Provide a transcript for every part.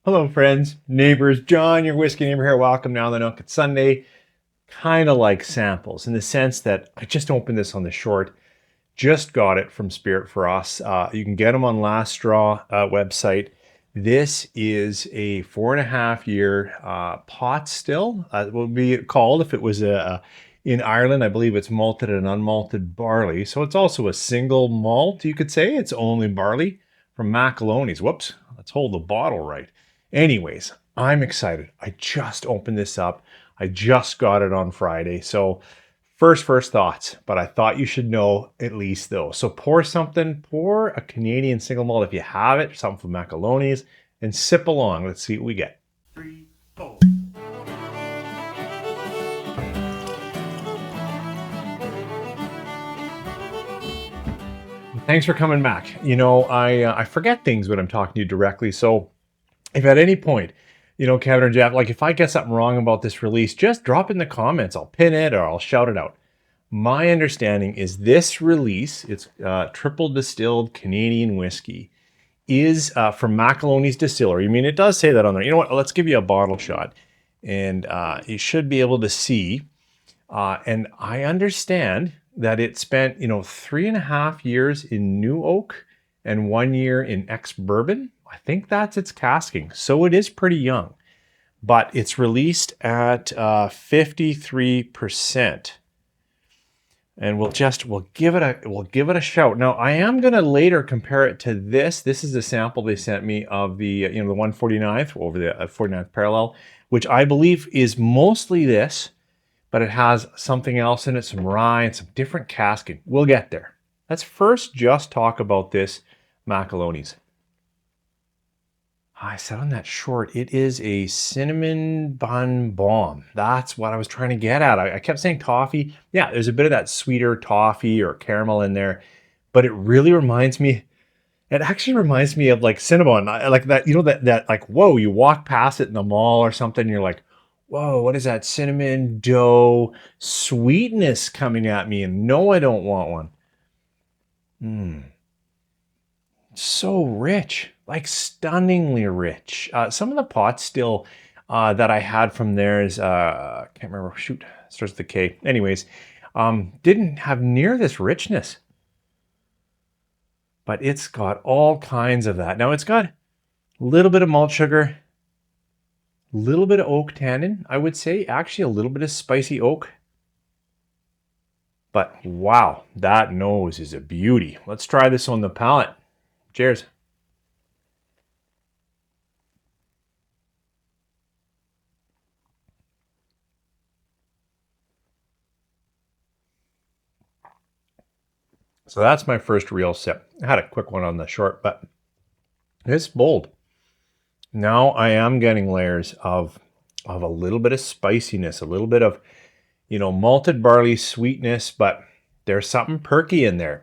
Hello, friends, neighbors. John, your whiskey neighbor here. Welcome now to the Nook. It's Sunday. Kind of like samples in the sense that I just opened this on the short. Just got it from Spirit for Us. You can get them on Last Straw website. This is a 4.5 year pot still. It would be called if it was in Ireland. I believe it's malted and unmalted barley. So it's also a single malt. You could say it's only barley from Macaloney's. Whoops. Let's hold the bottle right. Anyways, I'm excited. I just opened this up. I just got it on Friday. So first thoughts, but I thought you should know at least those. So pour a Canadian single malt if you have it, something from Macaloney's, and sip along. Let's see what we get. 3, 4. Thanks for coming back. You know, I forget things when I'm talking to you directly. So if at any point, Kevin or Jeff, like if I get something wrong about this release, just drop it in the comments. I'll pin it or I'll shout it out. My understanding is this release, it's triple-distilled Canadian whiskey, is from Macaloney's Distillery. I mean, it does say that on there. You know what? Let's give you a bottle shot. And you should be able to see. And I understand that it spent, 3.5 years in New Oak and 1 year in ex-bourbon. I think that's its casking. So it is pretty young. But it's released at 53%. And we'll give it a shout. Now I am gonna later compare it to this. This is a sample they sent me of the the 149th over the 49th parallel, which I believe is mostly this, but it has something else in it, some rye and some different casking. We'll get there. Let's first just talk about this Macaloney's. I said on that short, it is a cinnamon bun bomb. That's what I was trying to get at. I kept saying toffee. Yeah, there's a bit of that sweeter toffee or caramel in there, but it really reminds me, it actually reminds me of like Cinnabon. Like that, that like, whoa, you walk past it in the mall or something, and you're like, whoa, what is that cinnamon dough sweetness coming at me? And no, I don't want one. So rich, like stunningly rich. Some of the pots still that I had from there is, I can't remember, shoot, starts with the K. Anyways, didn't have near this richness. But it's got all kinds of that. Now it's got a little bit of malt sugar, a little bit of oak tannin, I would say. Actually, a little bit of spicy oak. But wow, that nose is a beauty. Let's try this on the palate. Cheers. So that's my first real sip. I had a quick one on the short, but it's bold. Now I am getting layers of a little bit of spiciness, a little bit of, malted barley sweetness, but there's something perky in there.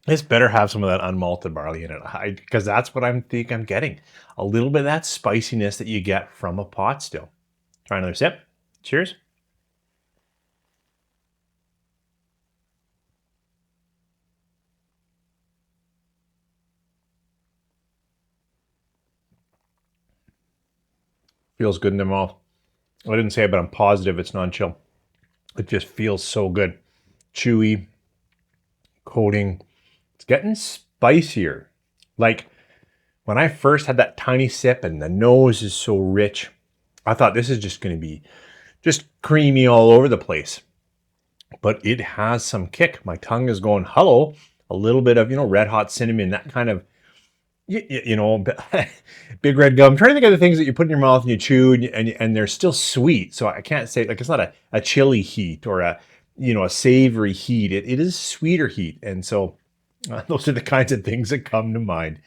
This better have some of that unmalted barley in it, because that's what I think I'm getting. A little bit of that spiciness that you get from a pot still. Try another sip. Cheers. Feels good in the mouth. I didn't say it, but I'm positive it's non-chill. It just feels so good. Chewy, coating. It's getting spicier. Like when I first had that tiny sip and the nose is so rich, I thought this is just going to be just creamy all over the place. But it has some kick. My tongue is going, hello, a little bit of, red hot cinnamon, that kind of, big red gum. I'm trying to think of the things that you put in your mouth and you chew and they're still sweet. So I can't say, like, it's not a chili heat or a savory heat. It is sweeter heat. And so those are the kinds of things that come to mind.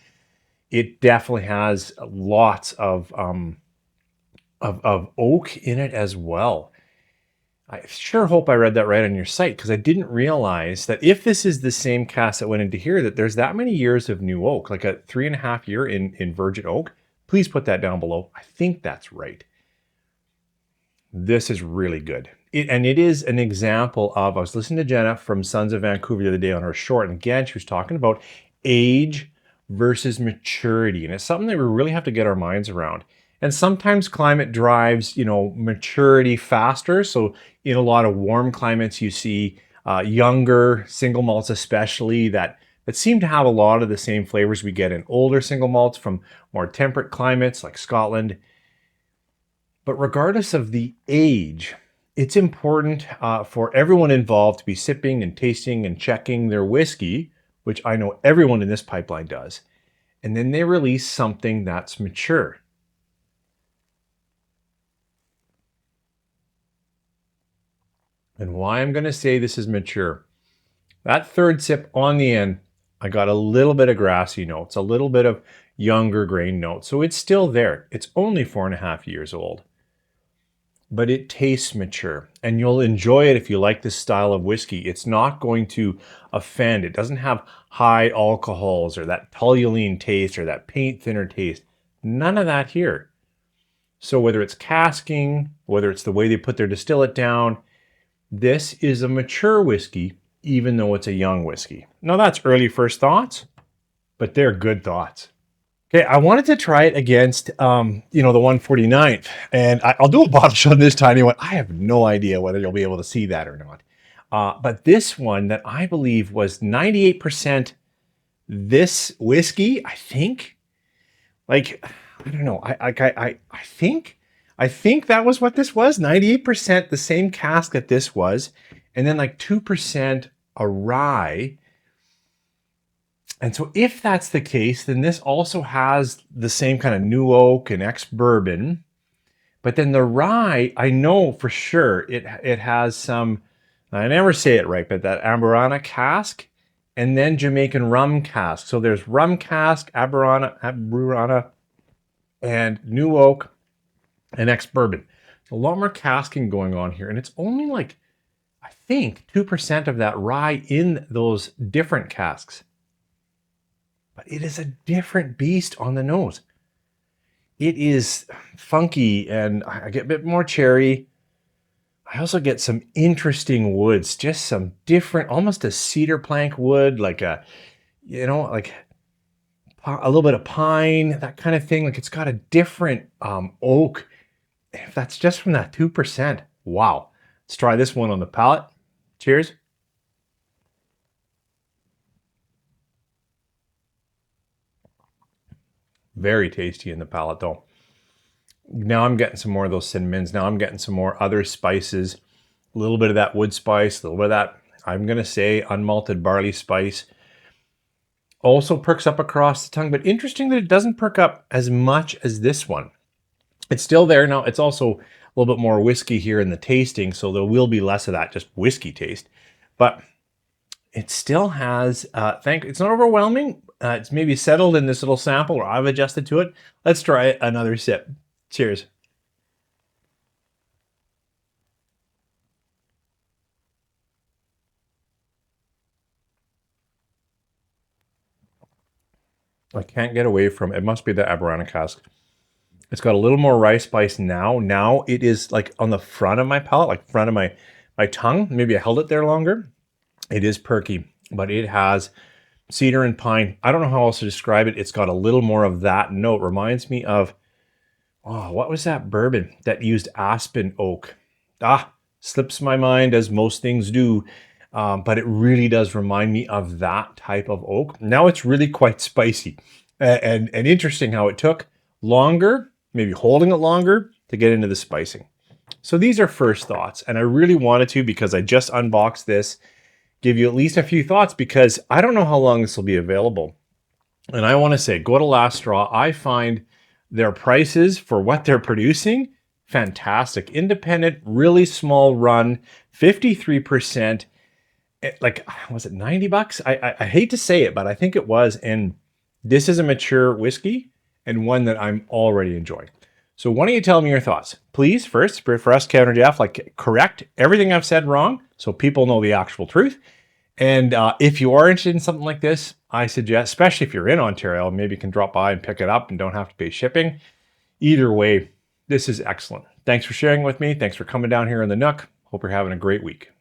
It definitely has lots of oak in it as well. I sure hope I read that right on your site, because I didn't realize that if this is the same cask that went into here, that there's that many years of new oak, like a 3.5 year in virgin oak. Please put that down below. I think that's right. This is really good. And it is an example of, I was listening to Jenna from Sons of Vancouver the other day on her short, and again, she was talking about age versus maturity. And it's something that we really have to get our minds around. And sometimes climate drives, maturity faster. So in a lot of warm climates, you see younger single malts, especially that seem to have a lot of the same flavors we get in older single malts from more temperate climates like Scotland. But regardless of the age, it's important for everyone involved to be sipping and tasting and checking their whiskey, which I know everyone in this pipeline does. And then they release something that's mature. And why I'm going to say this is mature. That third sip on the end, I got a little bit of grassy notes, a little bit of younger grain notes. So it's still there. It's only 4.5 years old. But it tastes mature, and you'll enjoy it if you like this style of whiskey. It's not going to offend. It doesn't have high alcohols or that toluene taste or that paint thinner taste. None of that here. So whether it's casking, whether it's the way they put their distillate down, this is a mature whiskey, even though it's a young whiskey. Now that's early first thoughts, but they're good thoughts. Okay, I wanted to try it against, the 149th, and I'll do a bottle shot this tiny one. I have no idea whether you'll be able to see that or not. But this one that I believe was 98% this whiskey, I think. Like, I don't know. I think that was what this was. 98% the same cask that this was, and then like 2% a rye. And so if that's the case, then this also has the same kind of new oak and ex-bourbon. But then the rye, I know for sure it has some, I never say it right, but that Amburana cask and then Jamaican rum cask. So there's rum cask, Amburana, and new oak and ex-bourbon. A lot more casking going on here. And it's only like, I think, 2% of that rye in those different casks. But it is a different beast on the nose. It is funky, and I get a bit more cherry. I also get some interesting woods, just some different, almost a cedar plank wood, like a little bit of pine, that kind of thing. Like it's got a different oak. If that's just from that 2%, wow. Let's try this one on the palate. Cheers. Very tasty in the palate though. Now I'm getting some more of those cinnamons. Now I'm getting some more other spices. A little bit of that wood spice, a little bit of that, I'm going to say, unmalted barley spice. Also perks up across the tongue, but interesting that it doesn't perk up as much as this one. It's still there. Now it's also a little bit more whiskey here in the tasting, so there will be less of that just whiskey taste. But it still has, it's not overwhelming. It's maybe settled in this little sample, or I've adjusted to it. Let's try another sip. Cheers. I can't get away from, it must be the Amburana cask. It's got a little more rye spice now. Now it is like on the front of my palate, like front of my tongue. Maybe I held it there longer. It is perky, but it has cedar and pine. I don't know how else to describe it. It's got a little more of that note. Reminds me of, what was that bourbon that used aspen oak? Slips my mind, as most things do. But it really does remind me of that type of oak. Now it's really quite spicy and interesting how it took longer, maybe holding it longer to get into the spicing. So these are first thoughts, and I really wanted to, because I just unboxed this, give you at least a few thoughts, because I don't know how long this will be available. And I want to say, go to Last Straw. I find their prices for what they're producing fantastic. Independent, really small run, 53%. Like, was it $90? I hate to say it, but I think it was. And this is a mature whiskey and one that I'm already enjoying. So why don't you tell me your thoughts? Please, first, for us, Counter Jeff, like, correct everything I've said wrong so people know the actual truth. And if you are interested in something like this, I suggest, especially if you're in Ontario, maybe you can drop by and pick it up and don't have to pay shipping. Either way, this is excellent. Thanks for sharing with me. Thanks for coming down here in the Nook. Hope you're having a great week.